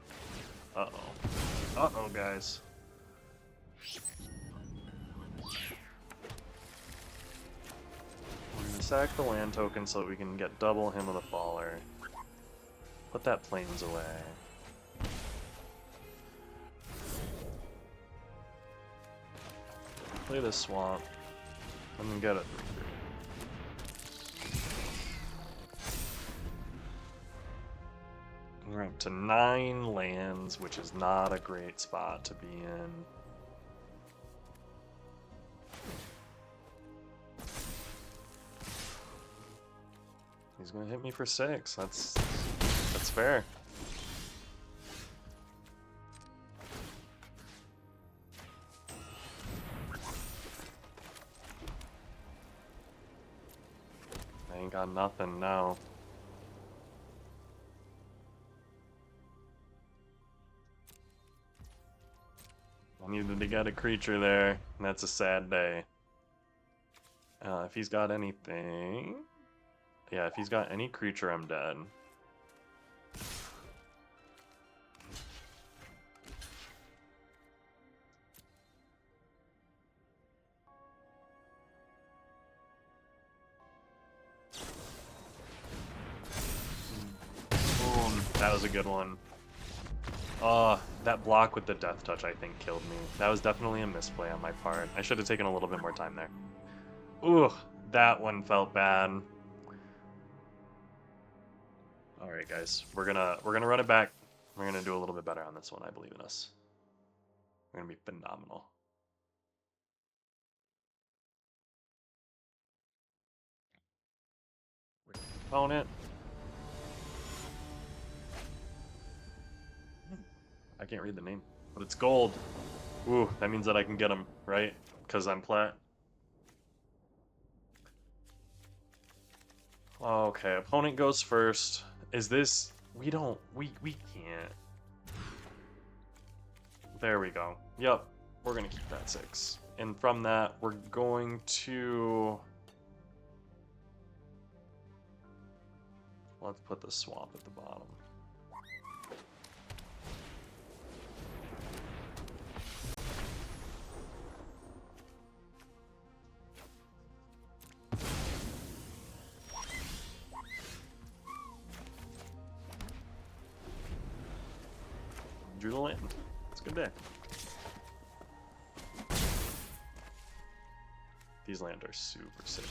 Uh-oh. Uh-oh, guys. We're gonna sack the land token so that we can get double Hymn of the Faller. Put that Plains away. Play this swamp. And then get it. We're up to 9 lands, which is not a great spot to be in. He's gonna hit me for 6. That's fair. I ain't got nothing now. I needed to get a creature there, and that's a sad day. If he's got anything... Yeah, if he's got any creature, I'm dead. Boom. That was a good one. That block with the Death Touch, I think, killed me. That was definitely a misplay on my part. I should have taken a little bit more time there. Ooh, that one felt bad. All right, guys, we're gonna run it back. We're gonna do a little bit better on this one. I believe in us. We're gonna be phenomenal. Opponent. I can't read the name, but it's gold. Ooh, that means that I can get him, right? Because I'm plat. Okay, opponent goes first. Is this... We can't. There we go. Yep, we're gonna keep that 6. And from that, we're going to... Let's put the swamp at the bottom. drew the land. It's a good day. These land are super sick too.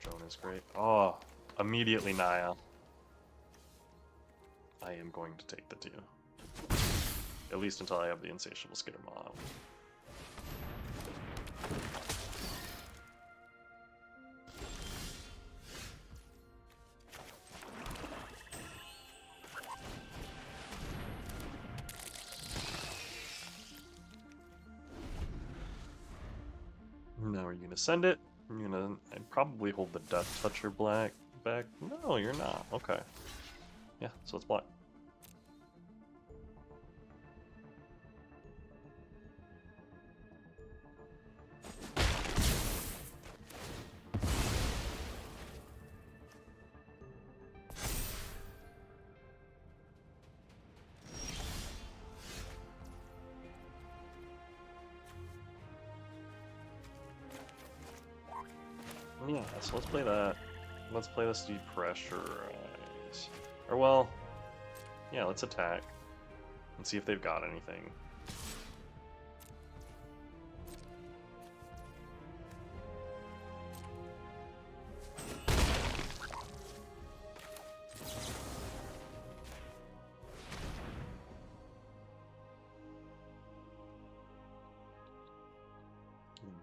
Drone is great. Oh, immediately Naya. I am going to take the 2. At least until I have the Insatiable Skittermaw out. Now are you gonna send it? I'd probably hold the Death Toucher back. No, you're not. Okay. Yeah, so it's black. Yeah, so let's play that. Let's play this depressurize. Or well, yeah, let's attack and see if they've got anything.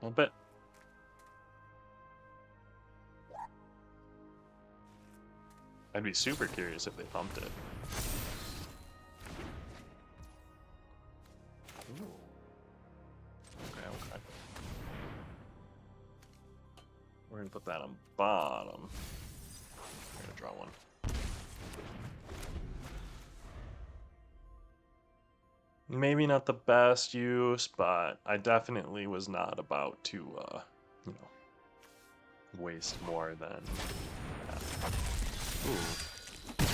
Bump it. I'd be super curious if they pumped it. Ooh. Okay. We're gonna put that on bottom. We're gonna draw one. Maybe not the best use, but I definitely was not about to, waste more than that. Ooh.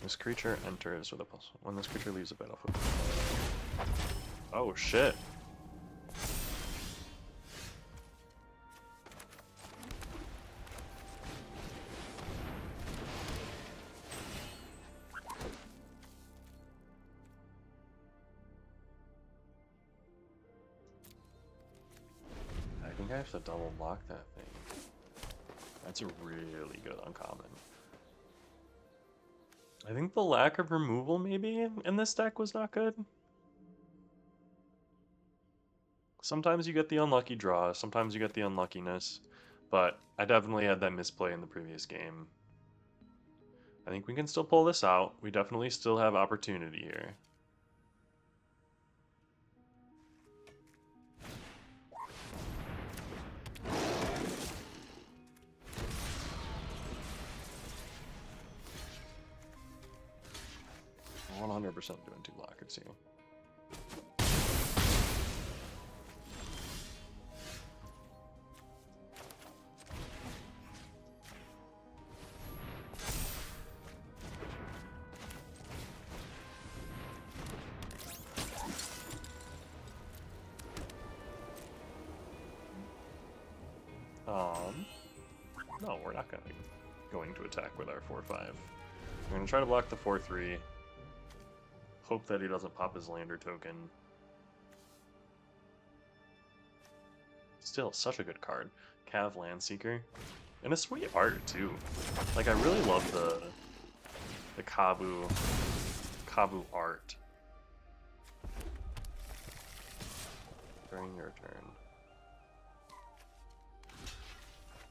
This creature enters with a plus. When this creature leaves the battlefield. Oh shit. I think I have to double block that thing. That's a really good uncommon. I think the lack of removal maybe in this deck was not good. Sometimes you get the unlucky draw, sometimes you get the unluckiness, but I definitely had that misplay in the previous game. I think we can still pull this out. We definitely still have opportunity here. I'm 100% doing 2 blockers here. No, we're not going to attack with our 4-5. We're going to try to block the 4-3. Hope that he doesn't pop his lander token. Still, such a good card. Cav Landseeker. And a sweet art, too. Like, I really love the Kabu art. During your turn.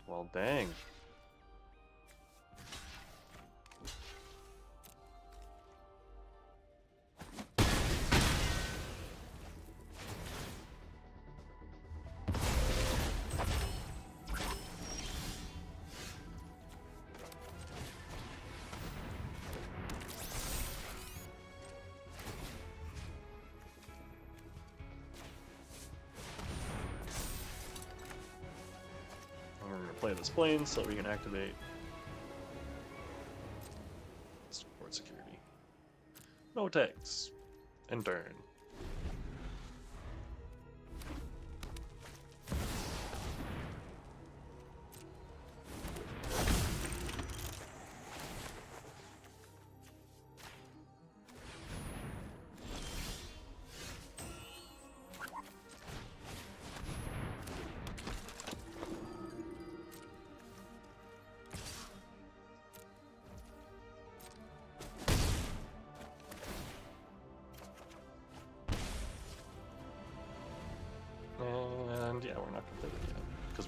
Well, dang. Play this plane so we can activate support security. No text. And turn.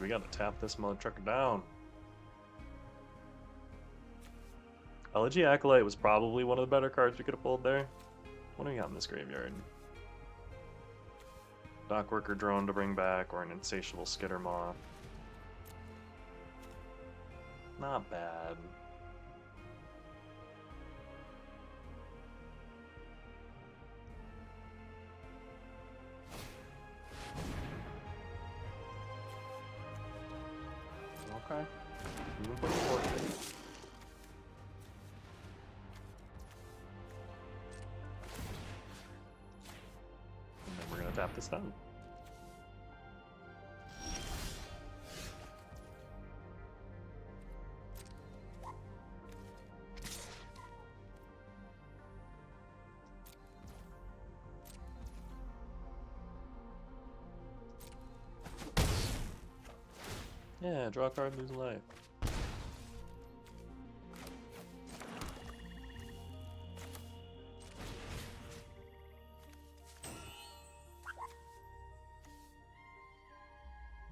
we gotta tap this mother trucker down. Elegy Acolyte was probably one of the better cards we could have pulled there. What do we got in this graveyard? Dockworker Drone to bring back, or an Insatiable Skittermaw. Not bad. Okay. Moving forward. And then we're gonna tap this down. Yeah, draw a card, lose a life.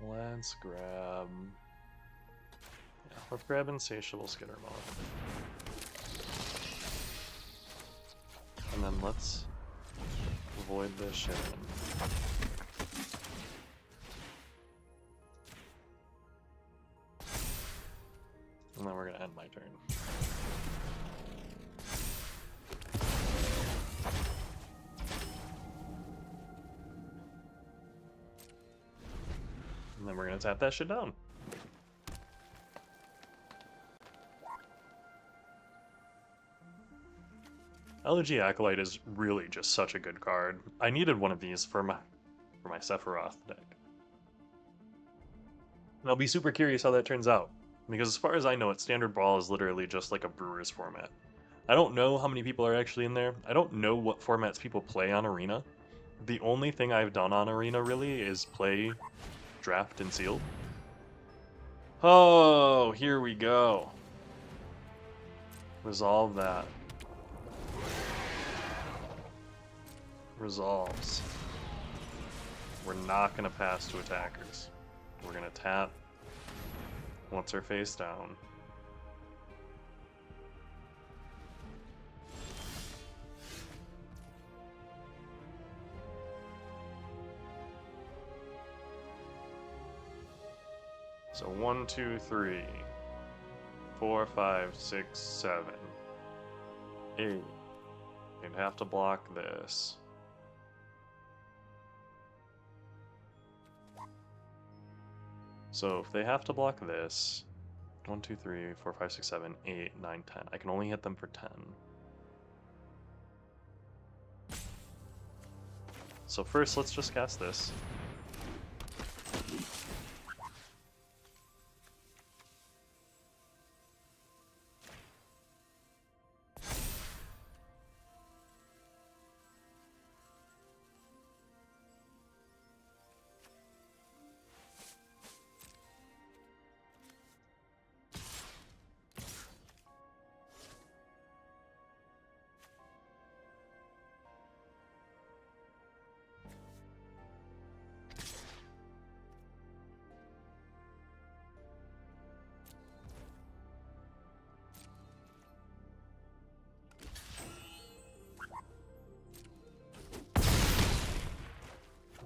Let's grab... Yeah, let's grab Insatiable Skittermaw. And then let's avoid this shit. And then we're gonna end my turn. And then we're gonna tap that shit down. Elegy Acolyte is really just such a good card. I needed one of these for my Sephiroth deck. And I'll be super curious how that turns out. Because as far as I know, Standard Brawl is literally just like a Brewers format. I don't know how many people are actually in there. I don't know what formats people play on Arena. The only thing I've done on Arena, really, is play Draft and Sealed. Oh, here we go. Resolve that. Resolves. We're not going to pass to attackers. We're going to tap once her face down. So 1, 2, 3, 4, 5, 6, 7, 8. You'd have to block this. So if they have to block this, 1, 2, 3, 4, 5, 6, 7, 8, 9, 10. I can only hit them for 10. So first, let's just cast this.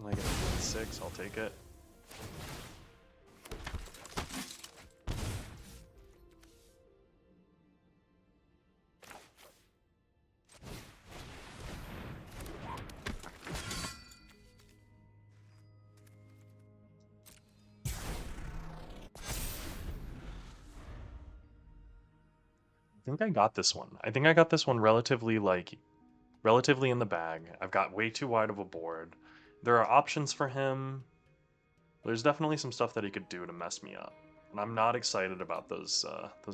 I get a 6, I'll take it. I think I got this one. I think I got this one relatively in the bag. I've got way too wide of a board. There are options for him. There's definitely some stuff that he could do to mess me up. And I'm not excited about those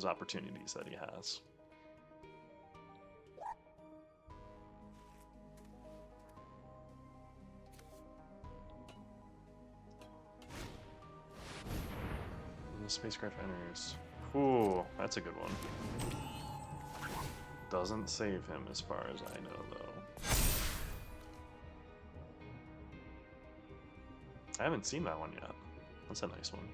opportunities that he has. And the spacecraft enters. Ooh, that's a good one. Doesn't save him as far as I know, though. I haven't seen that one yet. That's a nice one.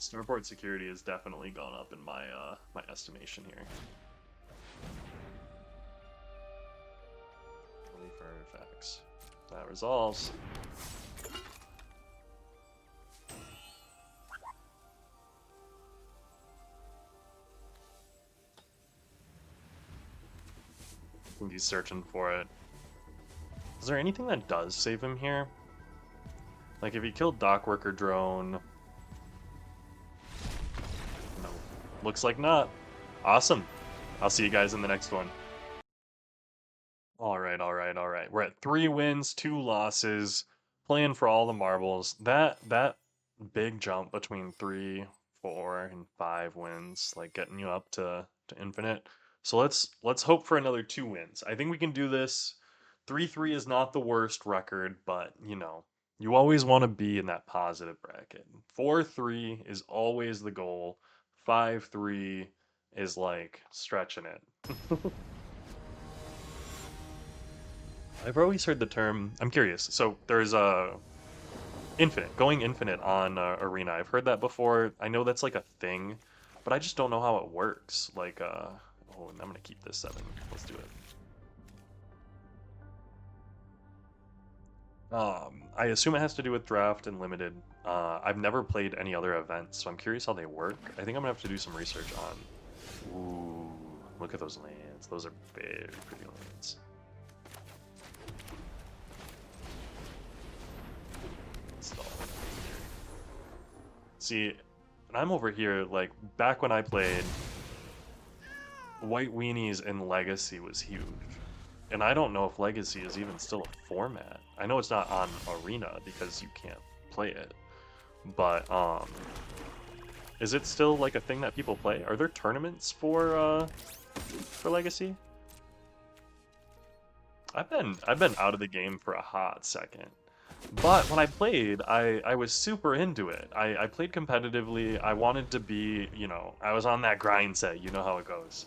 Starport security has definitely gone up in my my estimation here. Relief artifacts. That resolves. I think he's searching for it. Is there anything that does save him here? Like if he killed Dockworker Drone. No. Looks like not. Awesome. I'll see you guys in the next one. Alright, alright, alright. We're at 3 wins, 2 losses, playing for all the marbles. That big jump between 3, 4, and 5 wins, like getting you up to infinite. So let's hope for another 2 wins. I think we can do this. 3-3 is not the worst record, but you know, you always want to be in that positive bracket. 4-3 is always the goal. 5-3 is like stretching it. I've always heard the term. I'm curious. So there's a infinite, going infinite on Arena. I've heard that before. I know that's like a thing, but I just don't know how it works. Like, oh, and I'm gonna keep this 7. Let's do it. I assume it has to do with draft and limited. I've never played any other events, so I'm curious how they work. I think I'm gonna have to do some research on. Ooh, look at those lands. Those are very pretty lands. See, and I'm over here, like, back when I played, White Weenies in Legacy was huge. And I don't know if Legacy is even still a format. I know it's not on Arena because you can't play it. But, is it still, like, a thing that people play? Are there tournaments for Legacy? I've been out of the game for a hot second. But when I played, I was super into it. I played competitively. I wanted to be, you know, I was on that grind set. You know how it goes.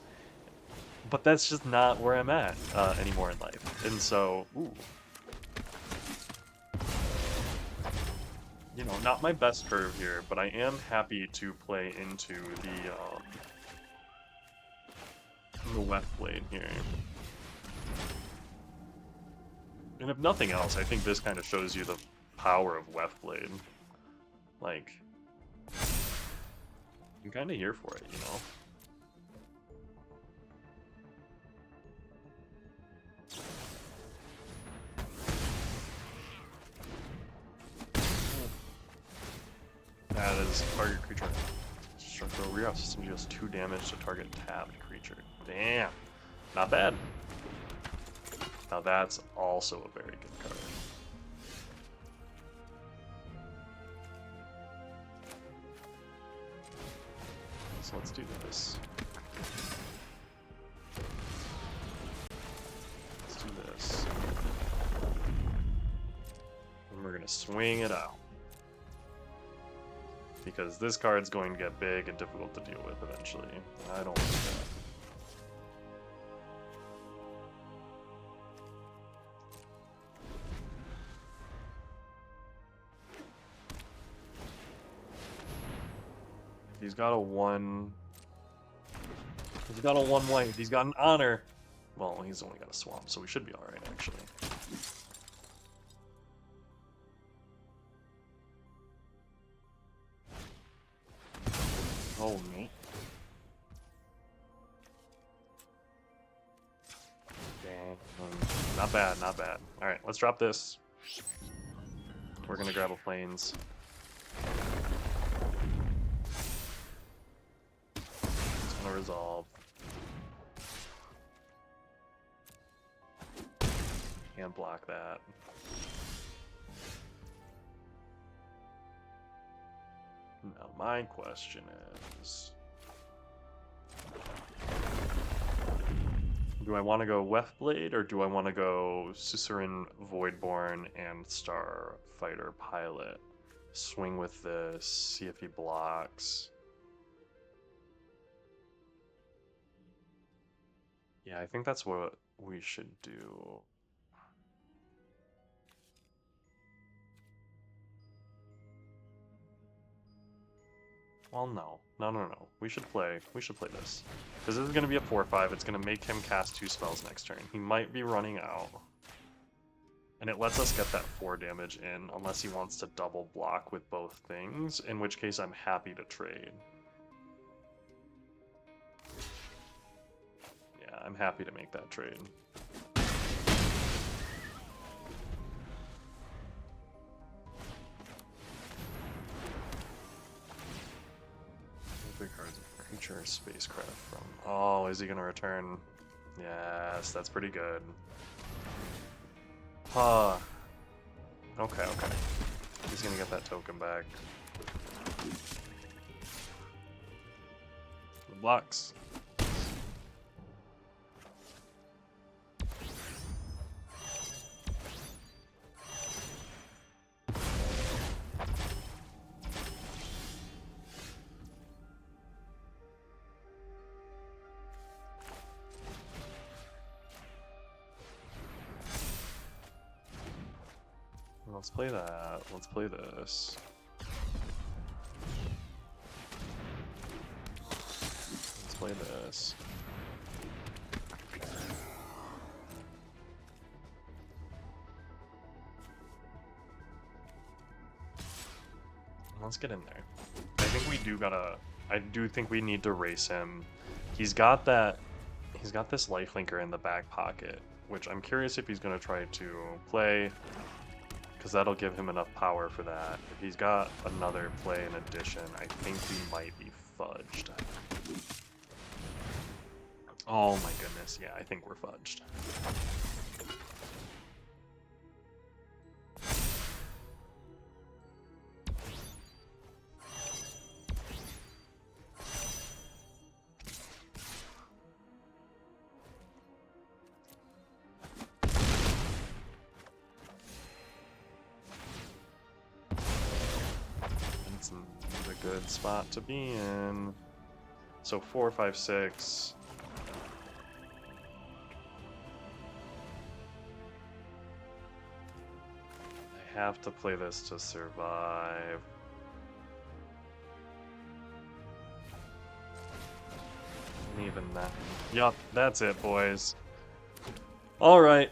But that's just not where I'm at anymore in life. And so, ooh. You know, not my best curve here, but I am happy to play into the left blade here. And if nothing else, I think this kind of shows you the power of Weft Blade. Like, I'm kind of here for it, you know? That is target creature. Structural reroute system deals 2 damage to target tapped creature. Damn. Not bad. Now that's also a very good card. So let's do this. Let's do this. And we're gonna swing it out. Because this card's going to get big and difficult to deal with eventually. I don't like that. He's got a 1. He's got a 1 white. He's got an honor. Well, he's only got a swamp, so we should be alright, actually. Oh, neat. Dang. Not bad, not bad. Alright, let's drop this. We're gonna grab a plains. It's gonna resolve. Can't block that. Now my question is, do I want to go Weft Blade or do I want to go Cicerin, Voidborn, and Starfighter Pilot? Swing with this, see if he blocks. Yeah, I think that's what we should do. Well, no. No. We should play this. Because this is going to be a 4-5. It's going to make him cast 2 spells next turn. He might be running out. And it lets us get that 4 damage in, unless he wants to double block with both things, in which case I'm happy to trade. Yeah, I'm happy to make that trade. Big cards, creature, spacecraft from. Oh, is he gonna return? Yes, that's pretty good. Huh. Okay. He's gonna get that token back. The blocks. Let's play that. Let's play this. Let's play this. Let's get in there. I think we do gotta... I do think we need to race him. He's got that... He's got this lifelinker in the back pocket, which I'm curious if he's gonna try to play... because that'll give him enough power for that. If he's got another play in addition, I think we might be fudged. Oh my goodness, yeah, I think we're fudged. It's a good spot to be in. So 4, 5, 6. I have to play this to survive. And even that. Yup, that's it, boys. Alright.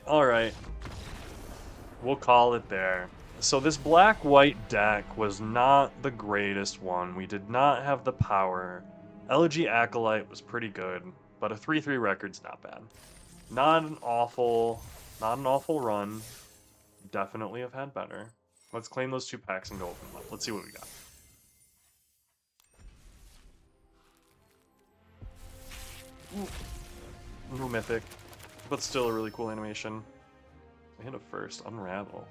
We'll call it there. So this black-white deck was not the greatest one. We did not have the power. Elegy Acolyte was pretty good, but a 3-3 record's not bad. Not an awful run. Definitely have had better. Let's claim those 2 packs and go open them up. Let's see what we got. Ooh, mythic, but still a really cool animation. I hit a first, Unravel.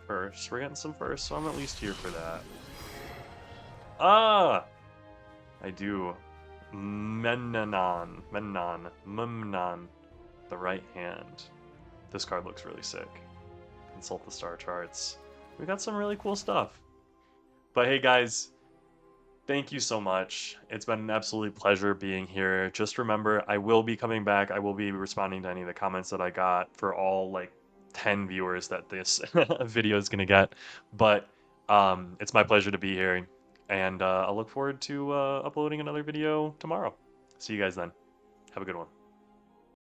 First, we're getting some first, so I'm at least here for that. Ah! I do. Memnon. The right hand. This card looks really sick. Consult the star charts. We got some really cool stuff. But hey guys, thank you so much. It's been an absolute pleasure being here. Just remember, I will be coming back. I will be responding to any of the comments that I got for all, like, 10 viewers that this video is going to get. But it's my pleasure to be here. And I'll look forward to uploading another video tomorrow. See you guys then. Have a good one.